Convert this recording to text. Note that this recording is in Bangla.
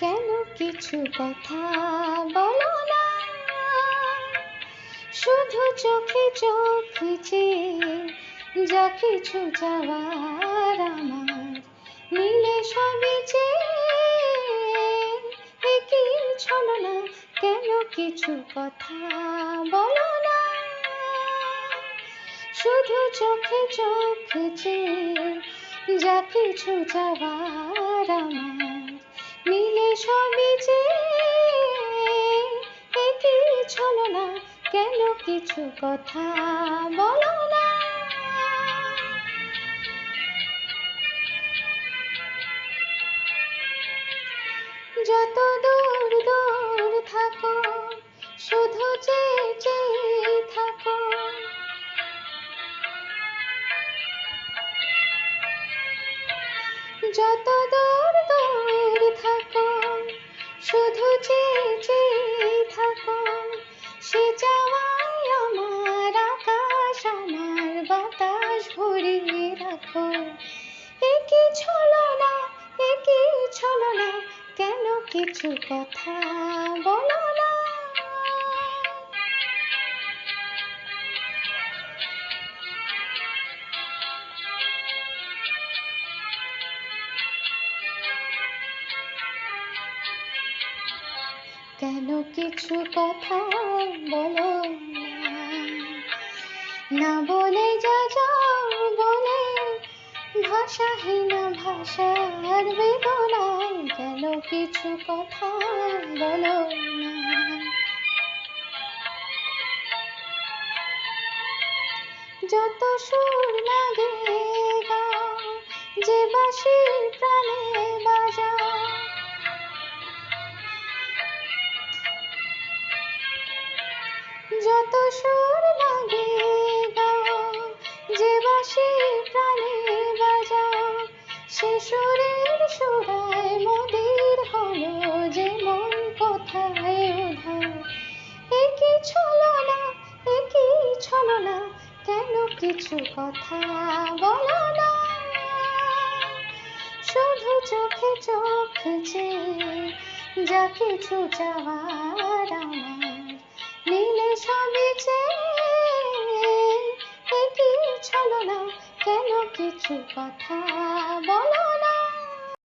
কেন কিছু কথা বলো না, শুধু চোখে চোখ চেয়ে যা কিছু চাওয়ার আমার মিলে সবই চেয়ে কি ছলনা, কেন কিছু কথা বলো না, শুধু চোখে চোখ চেয়ে যা কিছু চাওয়ার আমার মিলে সবই চেয়ে কি ছলনা, কেন কিছু কথা বলো না। যত দূর দূর থাকো শুধু চেয়ে চেয়ে থাকো, যত দূর দূর থাকো শুধু চেয়ে চেয়ে থাকো, সে চাওয়ায় আমার আকাশ আমার বাতাস ভরিয়ে রাখো। একই ছলনা, একই ছলনা, কেন কিছু কথা বলো না। কেন কিছু কথা বলো না, না বলে যা যাও বলে ভাষাহীন ভাষার বেদনায়, কেন কিছু কথা বলো না। যত সুর লাগে গাও, যে বাঁশি প্রাণে বাজাও, যত সুর লাগে গাও, যে বাঁশি প্রাণে বাজাও, সে সুরের সুরায় মদির হলো যে মন কোথায় উধাও। একই ছলনা, একই ছলনা, কেন কিছু কথা বলো না, শুধু চোখে চোখ চেয়ে যা কিছু চাওয়ার আমার মিলে সবই চেয়ে কি ছলনা, কেন কিছু কথা বলো